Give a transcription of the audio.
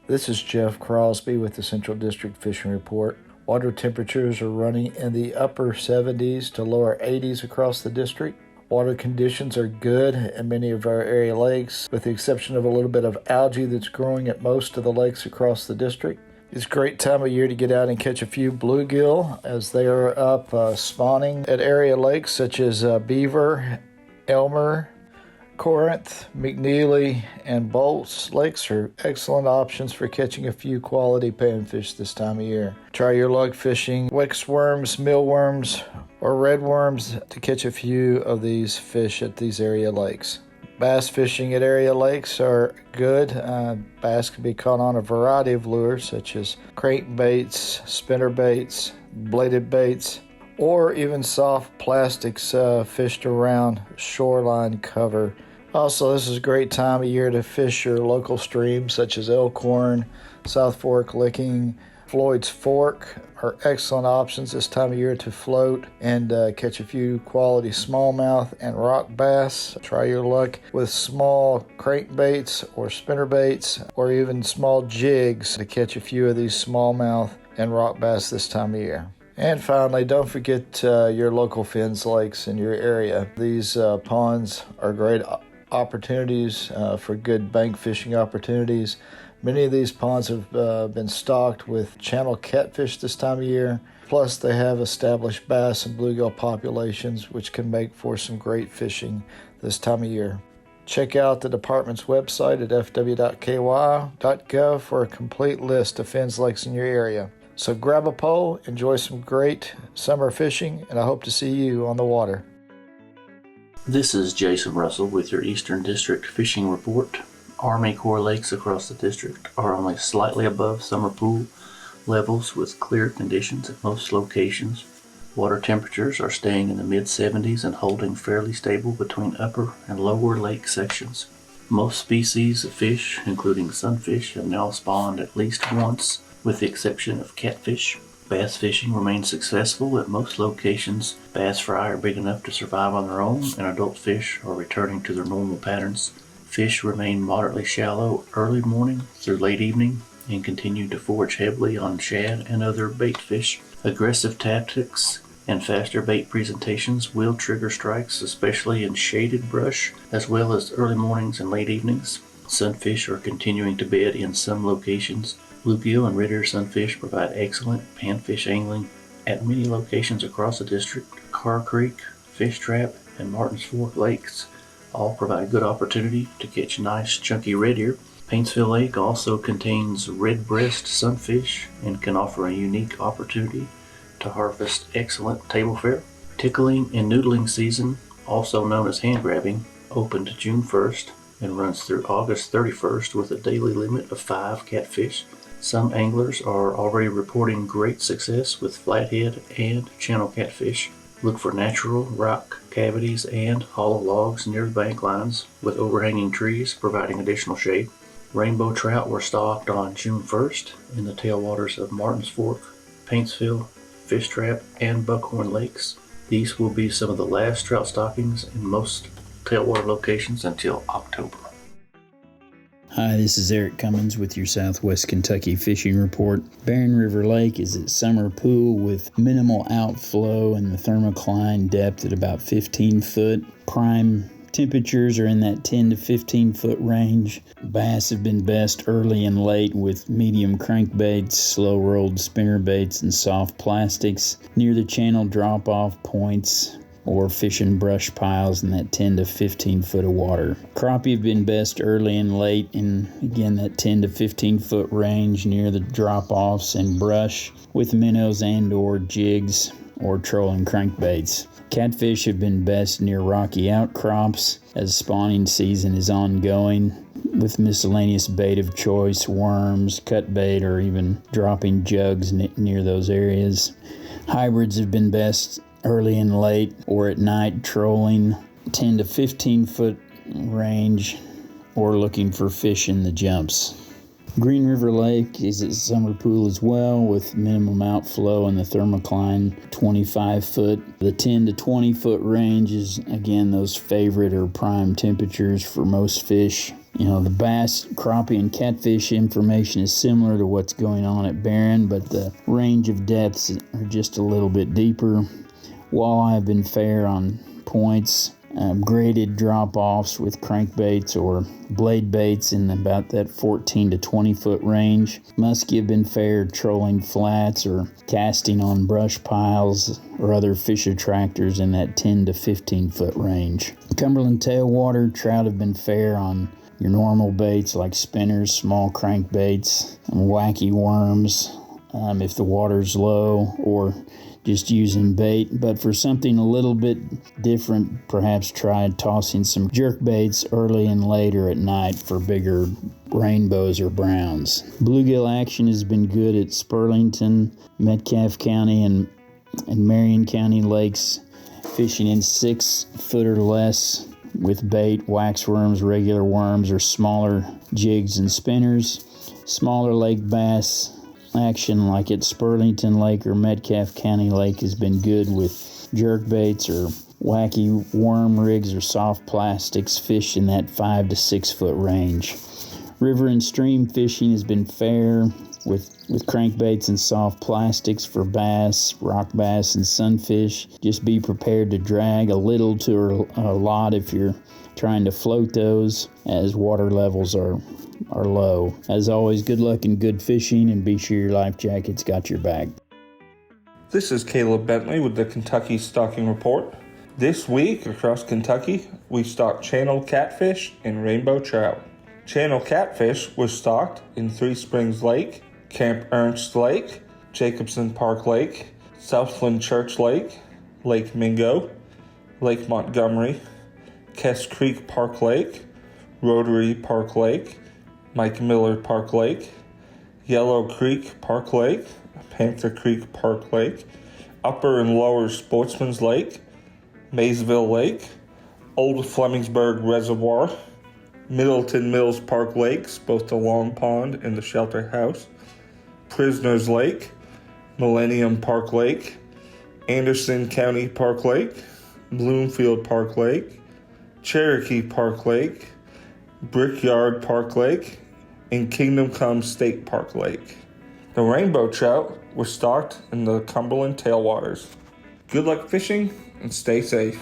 This is Jeff Crosby with the Central District Fishing Report. Water temperatures are running in the upper 70s to lower 80s across the district. Water conditions are good in many of our area lakes, with the exception of a little bit of algae that's growing at most of the lakes across the district. It's a great time of year to get out and catch a few bluegill as they are up spawning at area lakes such as Beaver, Elmer, Corinth, McNeely, and Bolts. Lakes are excellent options for catching a few quality panfish this time of year. Try your luck fishing wicks worms, mealworms, or redworms to catch a few of these fish at these area lakes. Bass fishing at area lakes are good. Bass can be caught on a variety of lures such as crankbaits, spinnerbaits, bladed baits, or even soft plastics fished around shoreline cover. Also, this is a great time of year to fish your local streams such as Elkhorn, South Fork Licking, Floyd's Fork are excellent options this time of year to float and catch a few quality smallmouth and rock bass. Try your luck with small crankbaits or spinnerbaits or even small jigs to catch a few of these smallmouth and rock bass this time of year. And finally, don't forget your local fins lakes in your area. These ponds are great opportunities for good bank fishing opportunities. Many of these ponds have been stocked with channel catfish this time of year. Plus, they have established bass and bluegill populations, which can make for some great fishing this time of year. Check out the department's website at fw.ky.gov for a complete list of fins lakes in your area. So grab a pole, enjoy some great summer fishing, and I hope to see you on the water. This is Jason Russell with your Eastern District Fishing Report. Army Corps lakes across the district are only slightly above summer pool levels with clear conditions at most locations. Water temperatures are staying in the mid-70s and holding fairly stable between upper and lower lake sections. Most species of fish, including sunfish, have now spawned at least once, with the exception of catfish. Bass fishing remains successful at most locations. Bass fry are big enough to survive on their own, and adult fish are returning to their normal patterns. Fish remain moderately shallow early morning through late evening and continue to forage heavily on shad and other bait fish. Aggressive tactics and faster bait presentations will trigger strikes, especially in shaded brush, as well as early mornings and late evenings. Sunfish are continuing to bed in some locations. Bluegill and red ear sunfish provide excellent panfish angling at many locations across the district. Carr Creek, Fish Trap, and Martins Fork lakes all provide good opportunity to catch nice chunky red ear. Paintsville Lake also contains red breast sunfish and can offer a unique opportunity to harvest excellent table fare. Tickling and noodling season, also known as hand grabbing, opened June 1st and runs through August 31st with a daily limit of 5 catfish. Some anglers are already reporting great success with flathead and channel catfish. Look for natural rock cavities and hollow logs near the bank lines, with overhanging trees providing additional shade. Rainbow trout were stocked on June 1st in the tailwaters of Martins Fork, Paintsville, Fish Trap, and Buckhorn lakes. These will be some of the last trout stockings in most tailwater locations until October. Hi, this is Eric Cummins with your Southwest Kentucky Fishing Report. Barren River Lake is at summer pool with minimal outflow and the thermocline depth at about 15 foot. Prime temperatures are in that 10 to 15 foot range. Bass have been best early and late with medium crankbaits, slow rolled spinnerbaits, and soft plastics near the channel drop off points or fishing brush piles in that 10 to 15 foot of water. Crappie have been best early and late in, again, that 10 to 15 foot range near the drop-offs and brush with minnows and or jigs or trolling crankbaits. Catfish have been best near rocky outcrops as spawning season is ongoing with miscellaneous bait of choice, worms, cut bait, or even dropping jugs near those areas. Hybrids have been best early and late or at night trolling 10 to 15 foot range or looking for fish in the jumps. Green River Lake is a summer pool as well, with minimum outflow in the thermocline 25 foot. The 10 to 20 foot range is, again, those favorite or prime temperatures for most fish. You know, the bass, crappie, and catfish information is similar to what's going on at Barron, but the range of depths are just a little bit deeper. Walleye have been fair on points. Graded drop-offs with crankbaits or blade baits in about that 14 to 20 foot range. Muskie have been fair trolling flats or casting on brush piles or other fish attractors in that 10 to 15 foot range. Cumberland tailwater trout have been fair on your normal baits like spinners, small crankbaits, and wacky worms if the water's low, or just using bait. But for something a little bit different, perhaps try tossing some jerk baits early and later at night for bigger rainbows or browns. Bluegill action has been good at Spurlington, Metcalfe County, and Marion County lakes, fishing in 6 foot or less with bait, wax worms, regular worms, or smaller jigs and spinners. Smaller lake bass action like at Spurlington Lake or Metcalfe County Lake has been good with jerk baits or wacky worm rigs or soft plastics fished in that 5 to 6 foot range. River and stream fishing has been fair with crankbaits and soft plastics for bass, rock bass, and sunfish. Just be prepared to drag a little to a lot if you're trying to float those, as water levels are low. As always, good luck and good fishing, and be sure your life jacket's got your back. This is Caleb Bentley with the Kentucky Stocking Report. This week across Kentucky, we stocked channel catfish and rainbow trout. Channel catfish was stocked in Three Springs Lake, Camp Ernst Lake, Jacobson Park Lake, Southland Church Lake, Lake Mingo, Lake Montgomery, Kess Creek Park Lake, Rotary Park Lake, Mike Miller Park Lake, Yellow Creek Park Lake, Panther Creek Park Lake, Upper and Lower Sportsman's Lake, Maysville Lake, Old Flemingsburg Reservoir, Middleton Mills Park Lakes, both the Long Pond and the Shelter House, Prisoners Lake, Millennium Park Lake, Anderson County Park Lake, Bloomfield Park Lake, Cherokee Park Lake, Brickyard Park Lake, and Kingdom Come State Park Lake. The rainbow trout was stocked in the Cumberland tailwaters. Good luck fishing and stay safe.